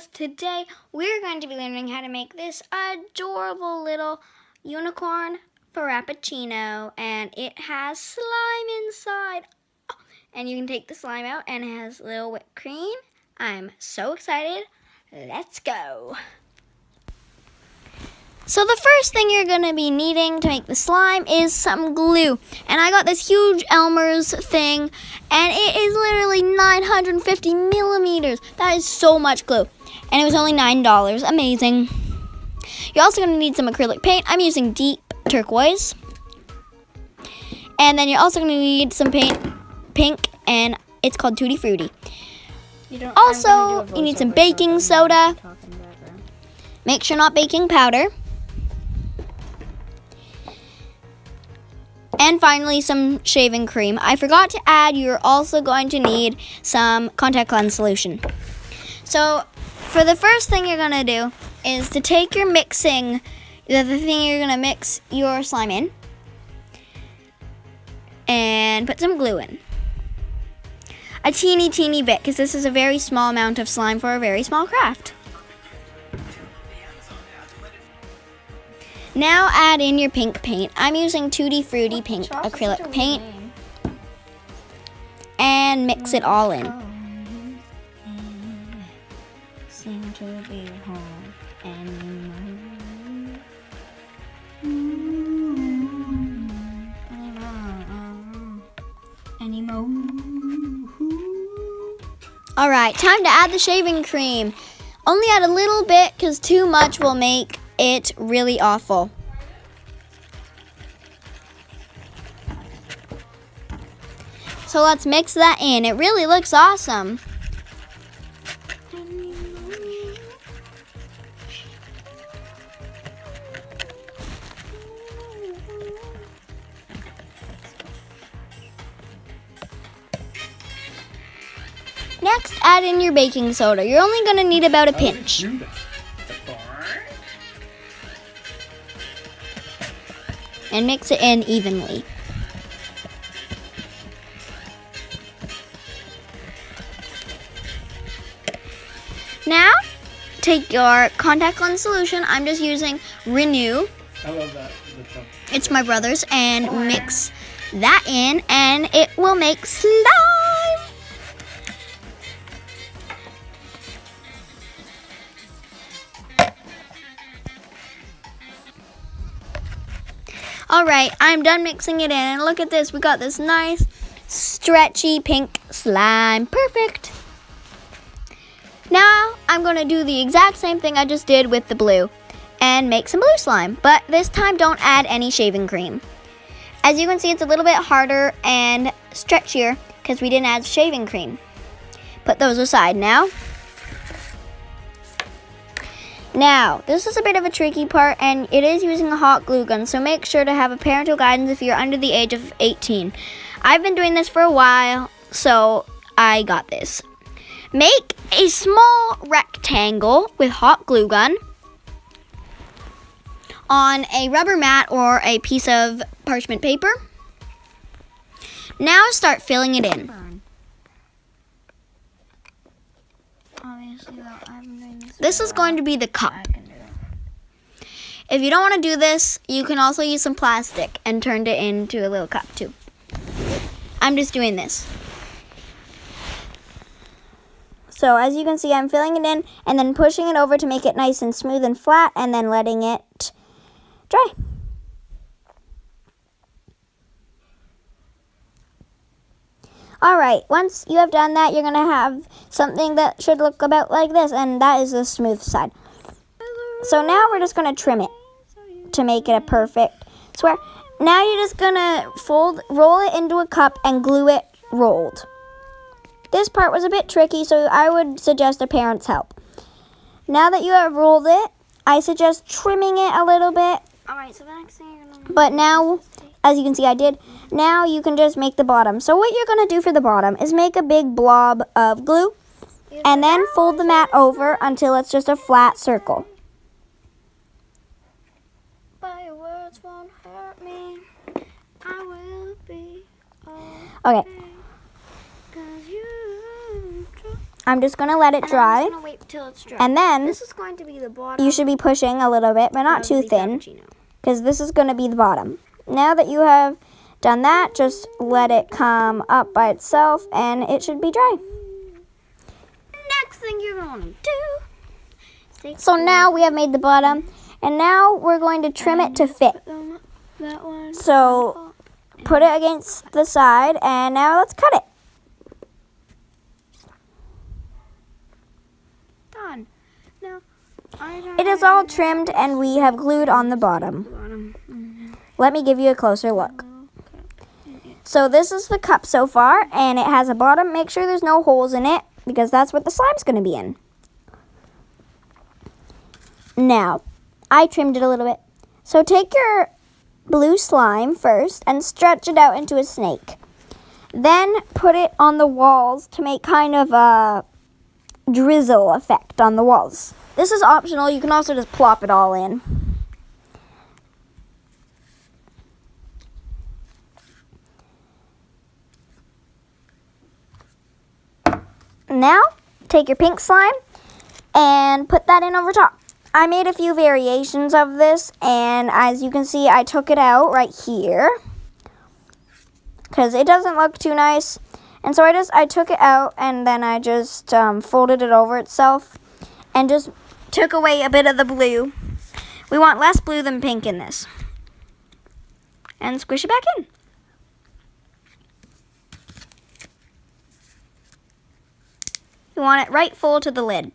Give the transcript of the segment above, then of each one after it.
videos. Today we're going to be learning how to make this adorable little unicorn FRAPPACINO, and it has slime inside. Oh, and you can take the slime out and it has little whipped cream. I'm so excited. Let's go. So the first thing you're going to be needing to make the slime is some glue. And I got this huge Elmer's thing, and it is literally 950 millimeters. That is so much glue. And it was only $9. Amazing. You're also going to need some acrylic paint. I'm using deep turquoise. And then you're also going to need some paint, pink, and it's called Tutti Frutti. Also, you need some baking soda. Make sure not baking powder. And finally, some shaving cream. I forgot to add, you're also going to need some contact lens solution. So, for the first thing you're going to do is to take your mixing, the thing you're going to mix your slime in, and put some glue in. A teeny bit, because this is a very small amount of slime for a very small craft. Now add in your pink paint. I'm using Tutti Frutti pink acrylic paint. And mix it all in. Alright, time to add the shaving cream. Only add a little bit, because too much will make it really awful. So let's mix that in. It really looks awesome. Next, add in your baking soda. You're only going to need about a pinch. And mix it in evenly. Now, take your contact lens solution. I'm just using Renew. I love that. It's my brother's, and mix that in, and it will make slime. Alright, I'm done mixing it in, and look at this. We got this nice, stretchy pink slime. Perfect. Now, I'm going to do the exact same thing I just did with the blue and make some blue slime. But this time, don't add any shaving cream. As you can see, it's a little bit harder and stretchier because we didn't add shaving cream. Put those aside now. Now, this is a bit of a tricky part, and it is using a hot glue gun, so make sure to have a parental guidance if you're under the age of 18. I've been doing this for a while, so I got this. Make a small rectangle with hot glue gun on a rubber mat or a piece of parchment paper. Now start filling it in. This is going to be the cup. If you don't want to do this, you can also use some plastic and turn it into a little cup too. I'm just doing this. So as you can see, I'm filling it in and then pushing it over to make it nice and smooth and flat, and then letting it dry. Alright, once you have done that, you're going to have something that should look about like this, and that is the smooth side. So now we're just going to trim it to make it a perfect square. Now you're just going to roll it into a cup and glue it rolled. This part was a bit tricky, so I would suggest a parent's help. Now that you have rolled it, I suggest trimming it a little bit. Alright, so the next thing you're going to... But now, as you can see, I did. Now you can just make the bottom. So what you're going to do for the bottom is make a big blob of glue and then fold the mat over until it's just a flat circle. But your words won't hurt me. I will be Okay. I'm just going to let it dry. I'm just going to wait till it's dry. And then This is going to be the bottom. you should be pushing a little bit, but not of too the thin, Frappuccino. because this is going to be the bottom. Now that you have done that, just let it come up by itself, and it should be dry. Next thing you're going to do. Take So now we have made the bottom, and now we're going to trim it to fit. that one. So put it against the side, and now let's cut it. Done. Now, It is all trimmed, and we have glued on the bottom. Let me give you a closer look. So this is the cup so far, and it has a bottom. Make sure there's no holes in it, because that's what the slime's going to be in. Now, I trimmed it a little bit. So take your blue slime first and stretch it out into a snake. Then put it on the walls to make kind of a drizzle effect on the walls. This is optional. You can also just plop it all in. Now, take your pink slime and put that in over top. I made a few variations of this, and as you can see, I took it out right here because it doesn't look too nice. And so I took it out, and then I just folded it over itself and just took away a bit of the blue. We want less blue than pink in this. And squish it back in. You want it right full to the lid.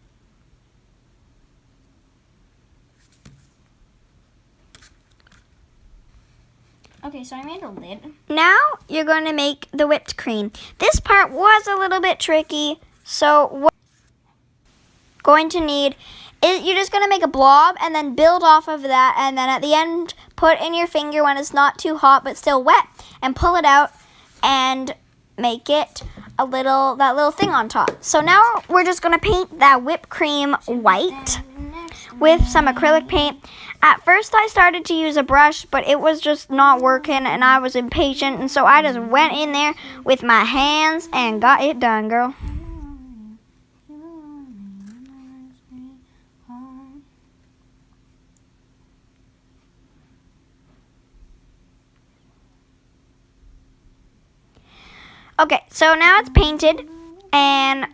Okay, so I made a lid. Now you're going to make the whipped cream. This part was a little bit tricky, so what you're going to need is you're just going to make a blob and then build off of that, and then at the end put in your finger when it's not too hot but still wet and pull it out and make it that little thing on top. So now we're just going to paint that whipped cream white with some acrylic paint. At first I started to use a brush, but it was just not working and I was impatient, and so I just went in there with my hands and got it done, girl. Okay, so now it's painted, and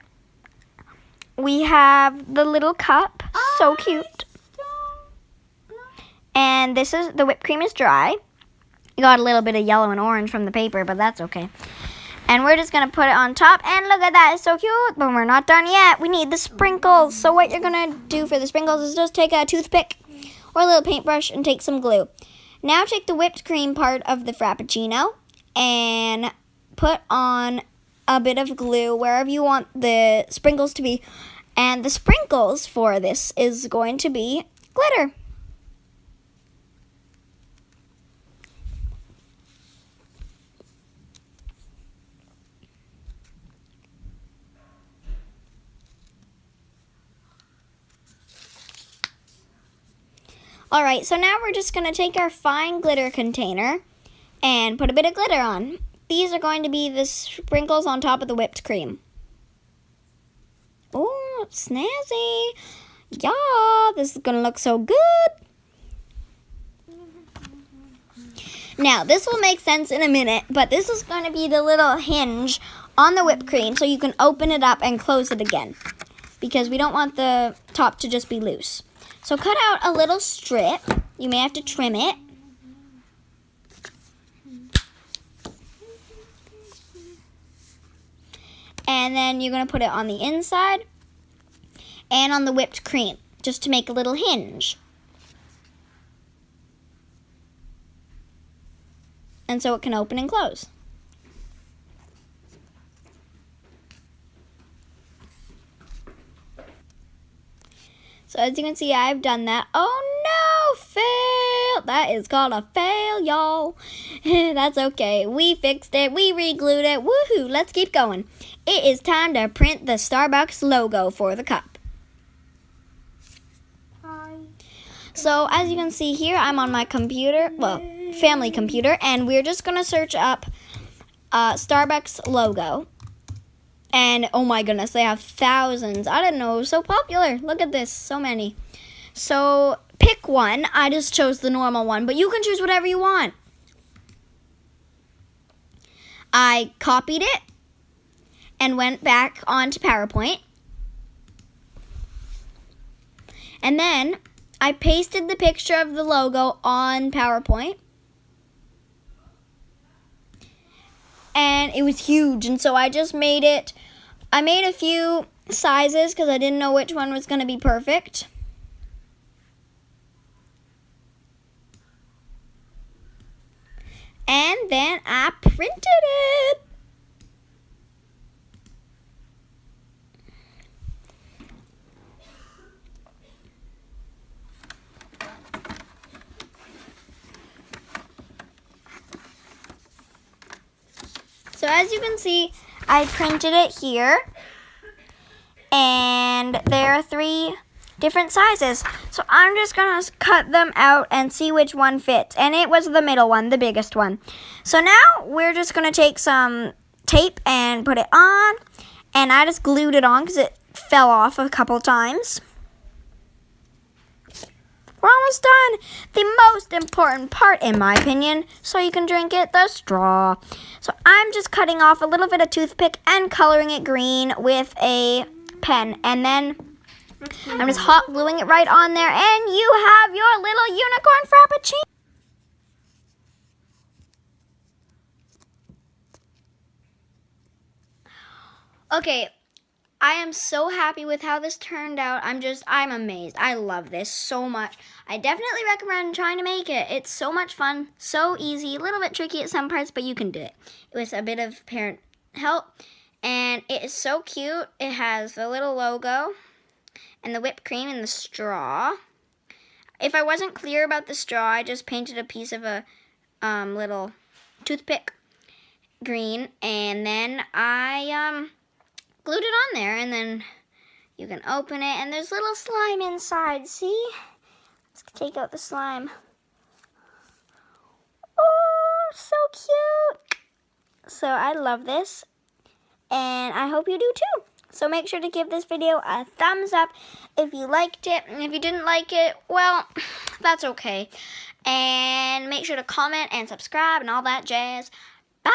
we have the little cup. So cute. And this is, the whipped cream is dry. You got a little bit of yellow and orange from the paper, but that's okay. And we're just going to put it on top, and look at that, it's so cute. But we're not done yet. We need the sprinkles. So what you're going to do for the sprinkles is just take a toothpick or a little paintbrush and take some glue. Now take the whipped cream part of the Frappuccino and put on a bit of glue wherever you want the sprinkles to be. And the sprinkles for this is going to be glitter. Alright, so now we're just going to take our fine glitter container and put a bit of glitter on. These are going to be the sprinkles on top of the whipped cream. Oh, snazzy. Yeah, this is going to look so good. Now, this will make sense in a minute, but this is going to be the little hinge on the whipped cream so you can open it up and close it again, because we don't want the top to just be loose. So cut out a little strip. You may have to trim it. And then you're going to put it on the inside and on the whipped cream, just to make a little hinge. And so it can open and close. So as you can see, I've done that. Oh no, fail! That is called a fail, y'all. That's okay. We fixed it. We re-glued it. Woohoo! Let's keep going. It is time to print the Starbucks logo for the cup. Hi. So as you can see here, I'm on my computer, well, family computer, and we're just going to search up Starbucks logo. And oh my goodness, they have thousands. I didn't know it was so popular. Look at this, so many. So pick one. I just chose the normal one, but you can choose whatever you want. I copied it and went back onto PowerPoint. And then I pasted the picture of the logo on PowerPoint. And it was huge, and so I just made it. I made a few sizes because I didn't know which one was going to be perfect. And then I printed it. So as you can see, I printed it here. And there are 3 different sizes. So I'm just going to cut them out and see which one fits. And it was the middle one, the biggest one. So now we're just going to take some tape and put it on. And I just glued it on because it fell off a couple times. We're almost done. The most important part, in my opinion, so you can drink it, the straw. So I'm just cutting off a little bit of toothpick and coloring it green with a pen. And then I'm just hot gluing it right on there. And you have your little unicorn frappuccino. Okay. I am so happy with how this turned out. I'm amazed. I love this so much. I definitely recommend trying to make it. It's so much fun, so easy, a little bit tricky at some parts, but you can do it. With a bit of parent help. And it is so cute. It has the little logo and the whipped cream and the straw. If I wasn't clear about the straw, I just painted a piece of a little toothpick green. And then I glued it on there, and then you can open it, and there's little slime inside, see? Let's take out the slime. Oh, so cute. So I love this, and I hope you do too. So make sure to give this video a thumbs up if you liked it, and if you didn't like it, well, that's okay. And make sure to comment and subscribe and all that jazz. Bye!